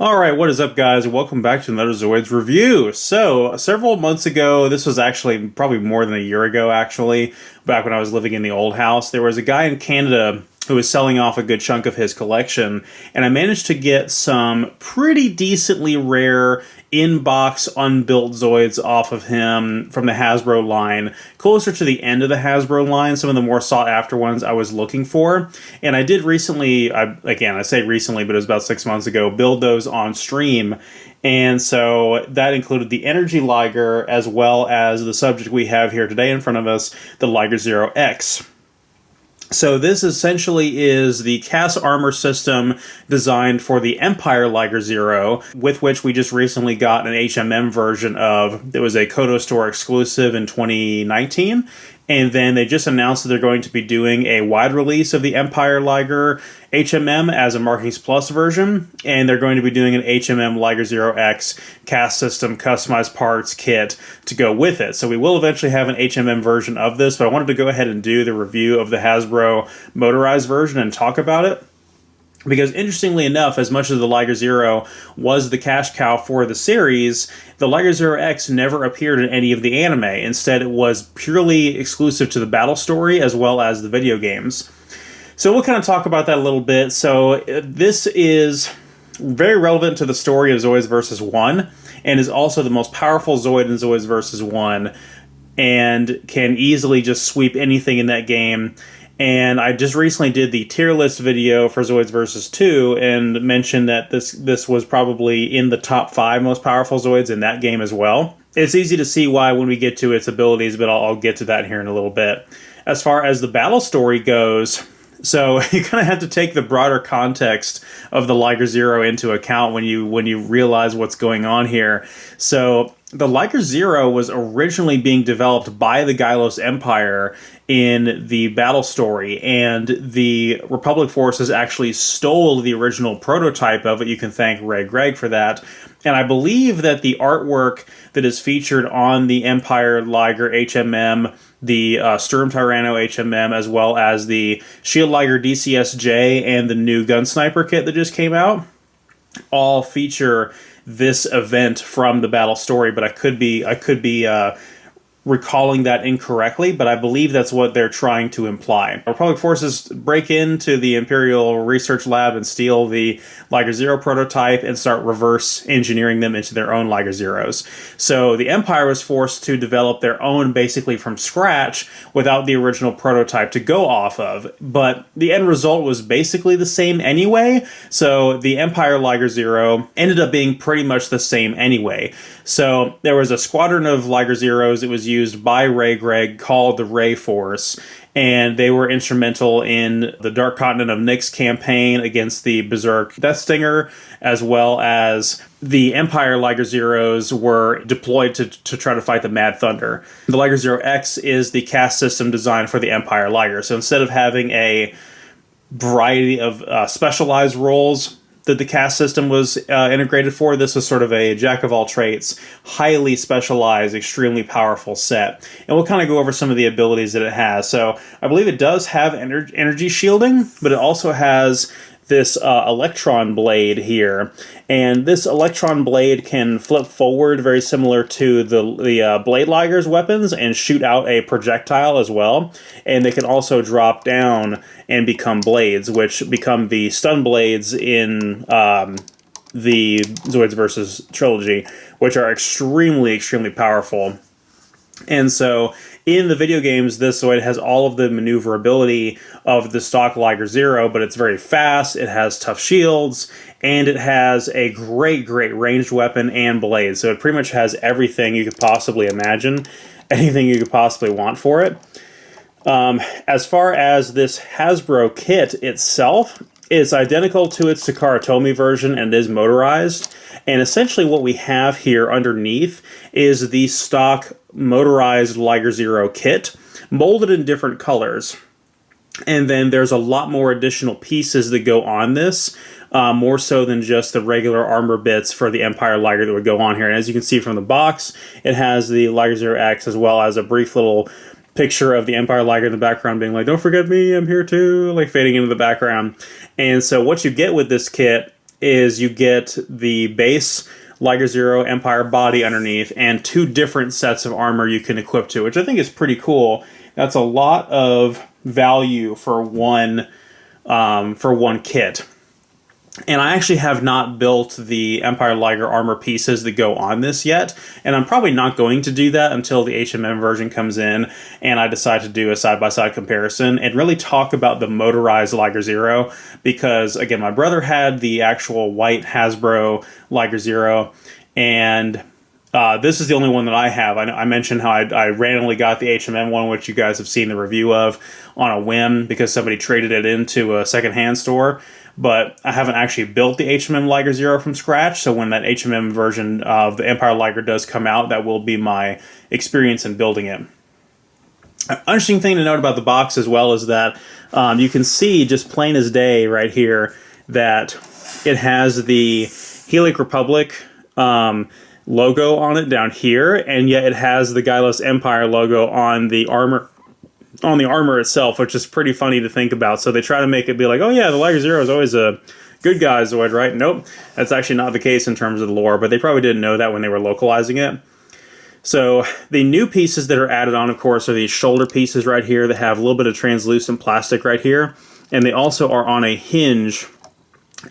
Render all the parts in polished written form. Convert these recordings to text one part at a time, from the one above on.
Alright, what is up guys? Welcome back to another Zoids review. So, several months ago, this was actually probably more than a year ago actually, back when I was living in the old house, there was a guy in Canada who was selling off a good chunk of his collection, and I managed to get some pretty decently rare in-box unbuilt Zoids off of him from the Hasbro line, closer to the end of the Hasbro line, some of the more sought-after ones I was looking for. And I did recently, I say recently, but it was about 6 months ago, build those on stream. And so that included the Energy Liger, as well as the subject we have here today in front of us, the Liger Zero X. So this essentially is the cast armor system designed for the Empire Liger Zero, with which we just recently got an HMM version of. It was a Koto Store exclusive in 2019. And then they just announced that they're going to be doing a wide release of the Empire Liger HMM as a Markings Plus version. And they're going to be doing an HMM Liger Zero X cast system customized parts kit to go with it. So we will eventually have an HMM version of this, but I wanted to go ahead and do the review of the Hasbro motorized version and talk about it. Because interestingly enough, as much as the Liger Zero was the cash cow for the series, the Liger Zero X never appeared in any of the anime. Instead, it was purely exclusive to the battle story as well as the video games. So we'll kind of talk about that a little bit. So this is very relevant to the story of Zoids vs. 1, and is also the most powerful Zoid in Zoids vs. 1, and can easily just sweep anything in that game. And I just recently did the tier list video for Zoids vs. 2 and mentioned that this was probably in the top 5 most powerful Zoids in that game as well. It's easy to see why when we get to its abilities, but I'll get to that here in a little bit. As far as the battle story goes, so you kind of have to take the broader context of the Liger Zero into account when you realize what's going on here. So the Liger Zero was originally being developed by the Gylos Empire in the battle story, and the Republic forces actually stole the original prototype of it. You can thank Ray Gregg for that. And I believe that the artwork that is featured on the Empire Liger HMM, the Sturm Tyranno HMM, as well as the Shield Liger DCSJ and the new Gun Sniper kit that just came out, all feature this event from the battle story. But I could be recalling that incorrectly, but I believe that's what they're trying to imply. Republic forces break into the Imperial Research Lab and steal the Liger Zero prototype and start reverse engineering them into their own Liger Zeros. So the Empire was forced to develop their own basically from scratch without the original prototype to go off of, but the end result was basically the same anyway. So the Empire Liger Zero ended up being pretty much the same anyway. So there was a squadron of Liger Zeros that was used by Ray Gregg called the Ray Force, and they were instrumental in the Dark Continent of Nyx campaign against the Berserk Death Stinger, as well as the Empire Liger Zeros were deployed to try to fight the Mad Thunder. The Liger Zero X is the cast system designed for the Empire Liger. So instead of having a variety of specialized roles that the cast system was integrated for, this was sort of a jack-of-all-trades, highly specialized, extremely powerful set. And we'll kind of go over some of the abilities that it has. So I believe it does have energy shielding, but it also has this electron blade here. And this electron blade can flip forward, very similar to the Blade Liger's weapons, and shoot out a projectile as well. And they can also drop down and become blades, which become the stun blades in the Zoids vs. trilogy, which are extremely, extremely powerful. And so in the video games, this Zoid has all of the maneuverability of the stock Liger Zero, but it's very fast, it has tough shields, and it has a great, great ranged weapon and blade. So it pretty much has everything you could possibly imagine, anything you could possibly want for it. As far as this Hasbro kit itself, it's identical to its Takara Tomy version and is motorized. And essentially what we have here underneath is the stock motorized Liger Zero kit, molded in different colors. And then there's a lot more additional pieces that go on this, more so than just the regular armor bits for the Empire Liger that would go on here. And as you can see from the box, it has the Liger Zero X as well as a brief little picture of the Empire Liger in the background being like, "Don't forget me, I'm here too," like fading into the background. And so what you get with this kit is you get the base Liger Zero Empire body underneath and 2 different sets of armor you can equip to, which I think is pretty cool. That's a lot of value for one kit. And I actually have not built the Empire Liger armor pieces that go on this yet, and I'm probably not going to do that until the HMM version comes in and I decide to do a side-by-side comparison and really talk about the motorized Liger Zero, because, again, my brother had the actual white Hasbro Liger Zero, and this is the only one that I have. I mentioned how I randomly got the HMM one, which you guys have seen the review of on a whim because somebody traded it into a secondhand store. But I haven't actually built the HMM Liger Zero from scratch, so when that HMM version of the Empire Liger does come out, that will be my experience in building it. An interesting thing to note about the box as well is that you can see, just plain as day right here, that it has the Helic Republic logo on it down here, and yet it has the Gylos Empire logo on the armor itself, which is pretty funny to think about. So they try to make it be like, oh yeah, the Liger Zero is always a good guy Zoid, right? Nope, that's actually not the case in terms of the lore, but they probably didn't know that when they were localizing it. So the new pieces that are added on, of course, are these shoulder pieces right here that have a little bit of translucent plastic right here, and they also are on a hinge,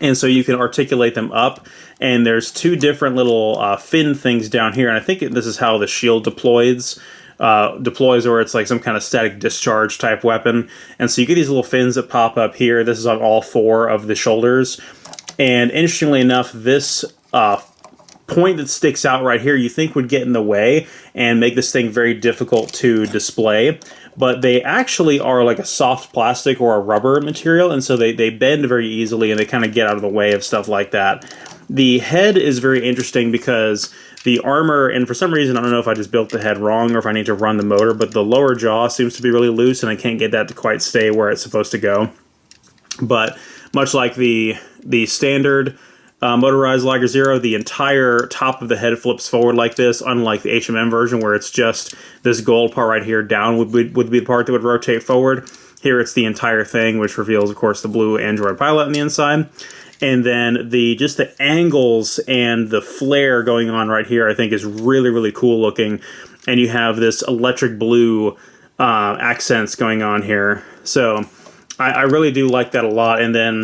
and so you can articulate them up. And there's 2 different little fin things down here, and I think this is how the shield deploys, or it's like some kind of static discharge type weapon. And so you get these little fins that pop up here. This is on all 4 of the shoulders. And interestingly enough, this point that sticks out right here you think would get in the way and make this thing very difficult to display. But they actually are like a soft plastic or a rubber material, and so they bend very easily and they kind of get out of the way of stuff like that. The head is very interesting because the armor, and for some reason, I don't know if I just built the head wrong or if I need to run the motor, but the lower jaw seems to be really loose and I can't get that to quite stay where it's supposed to go. But much like the standard motorized Liger Zero, the entire top of the head flips forward like this, unlike the HMM version where it's just this gold part right here down would be the part that would rotate forward. Here it's the entire thing, which reveals, of course, the blue Android pilot on the inside. And then just the angles and the flare going on right here, I think, is really, really cool looking. And you have this electric blue accents going on here. So I really do like that a lot. And then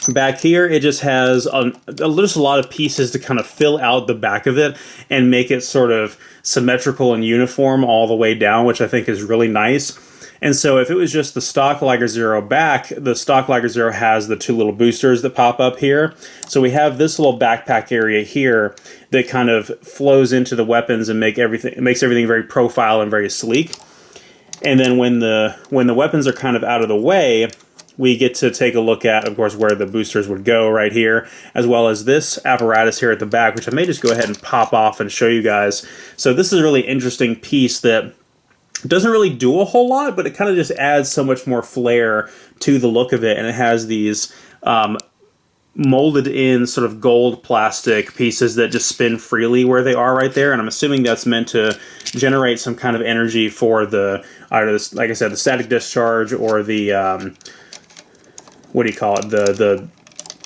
back here, it just has just a lot of pieces to kind of fill out the back of it and make it sort of symmetrical and uniform all the way down, which I think is really nice. And so if it was just the stock Liger Zero back, the stock Liger Zero has the 2 little boosters that pop up here. So we have this little backpack area here that kind of flows into the weapons and makes everything very profile and very sleek. And then when the weapons are kind of out of the way, we get to take a look at, of course, where the boosters would go right here, as well as this apparatus here at the back, which I may just go ahead and pop off and show you guys. So this is a really interesting piece that doesn't really do a whole lot, but it kind of just adds so much more flair to the look of it, and it has these molded in sort of gold plastic pieces that just spin freely where they are right there, and I'm assuming that's meant to generate some kind of energy for the, either this, like I said, the static discharge or the what do you call it, the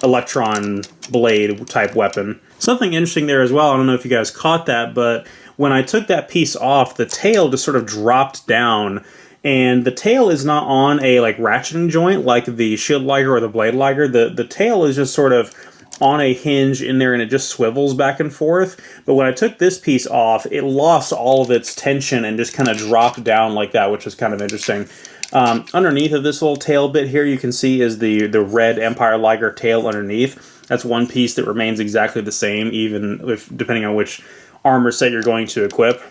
electron blade type weapon. Something interesting there as well, I don't know if you guys caught that, but when I took that piece off, the tail just sort of dropped down, and the tail is not on a like ratcheting joint like the Shield Liger or the Blade Liger. The tail is just sort of on a hinge in there, and it just swivels back and forth. But when I took this piece off, it lost all of its tension and just kind of dropped down like that, which was kind of interesting. Underneath of this little tail bit here, you can see is the red Empire Liger tail underneath. That's one piece that remains exactly the same, even if depending on which armor set you're going to equip.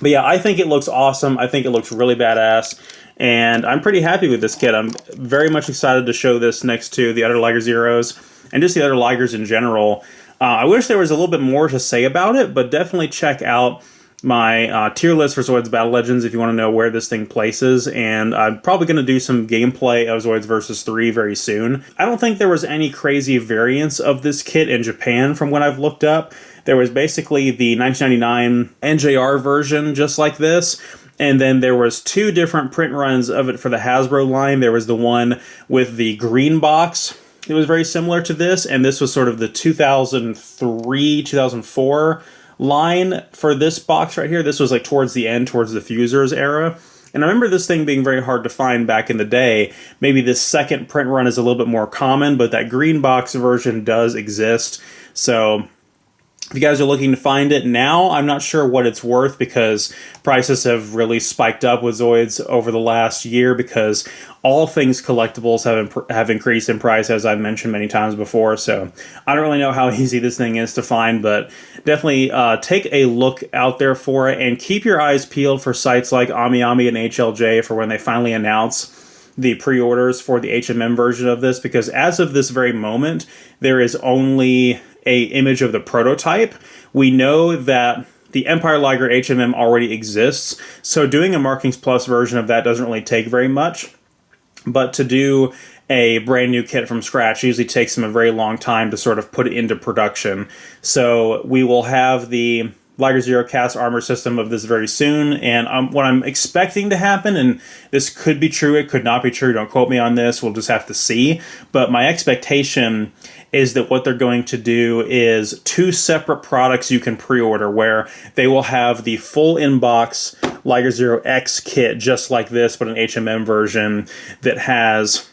But yeah, I think it looks awesome. I think it looks really badass, and I'm pretty happy with this kit. I'm very much excited to show this next to the other Liger Zeros and just the other Ligers in general. I wish there was a little bit more to say about it, but definitely check out my tier list for Zoids Battle Legends if you want to know where this thing places, and I'm probably going to do some gameplay of Zoids vs. 3 very soon. I don't think there was any crazy variants of this kit in Japan from what I've looked up. There was basically the 1999 NJR version just like this, and then there was 2 different print runs of it for the Hasbro line. There was the one with the green box, it was very similar to this, and this was sort of the 2003, 2004 line for this box right here. This was like towards the end, towards the Fusers era. And I remember this thing being very hard to find back in the day. Maybe this second print run is a little bit more common, but that green box version does exist. So if you guys are looking to find it now, I'm not sure what it's worth because prices have really spiked up with Zoids over the last year because all things collectibles have increased in price, as I've mentioned many times before. So I don't really know how easy this thing is to find, but definitely take a look out there for it and keep your eyes peeled for sites like AmiAmi and HLJ for when they finally announce the pre-orders for the HMM version of this, because as of this very moment, there is only a image of the prototype. We know that the Empire Liger HMM already exists, so doing a Markings Plus version of that doesn't really take very much. But to do a brand new kit from scratch usually takes them a very long time to sort of put it into production. So we will have the Liger Zero cast armor system of this very soon, and what I'm expecting to happen, and this could be true, it could not be true, don't quote me on this, we'll just have to see, but my expectation is that what they're going to do is 2 separate products you can pre-order, where they will have the full in-box Liger Zero X kit just like this, but an HMM version that has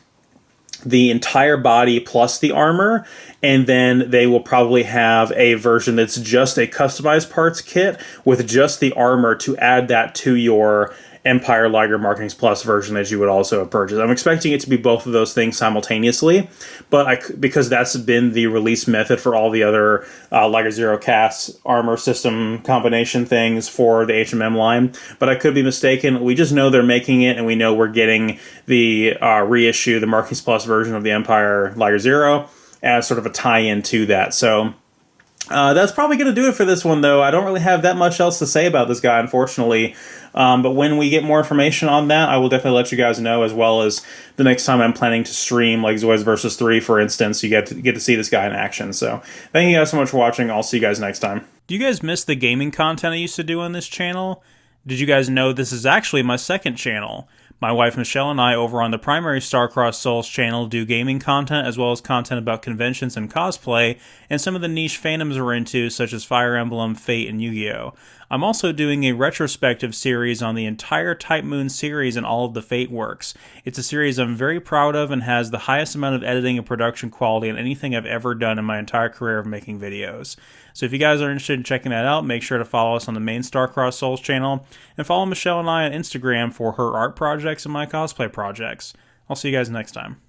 the entire body plus the armor, and then they will probably have a version that's just a customized parts kit with just the armor to add that to your Empire Liger Markings Plus version that you would also purchase. I'm expecting it to be both of those things simultaneously, but because that's been the release method for all the other Liger Zero cast armor system combination things for the HMM line, but I could be mistaken. We just know they're making it, and we know we're getting the reissue, the Markings Plus version of the Empire Liger Zero, as sort of a tie-in to that. So that's probably going to do it for this one, though. I don't really have that much else to say about this guy, unfortunately. But when we get more information on that, I will definitely let you guys know, as well as the next time I'm planning to stream, like Zoids vs. 3, for instance. You get to see this guy in action. So thank you guys so much for watching. I'll see you guys next time. Do you guys miss the gaming content I used to do on this channel? Did you guys know this is actually my second channel? My wife Michelle and I over on the primary Star-Crossed Souls channel do gaming content as well as content about conventions and cosplay and some of the niche fandoms we're into, such as Fire Emblem, Fate, and Yu-Gi-Oh! I'm also doing a retrospective series on the entire Type Moon series and all of the Fate works. It's a series I'm very proud of and has the highest amount of editing and production quality on anything I've ever done in my entire career of making videos. So if you guys are interested in checking that out, make sure to follow us on the main Star-Crossed Souls channel, and follow Michelle and I on Instagram for her art projects and my cosplay projects. I'll see you guys next time.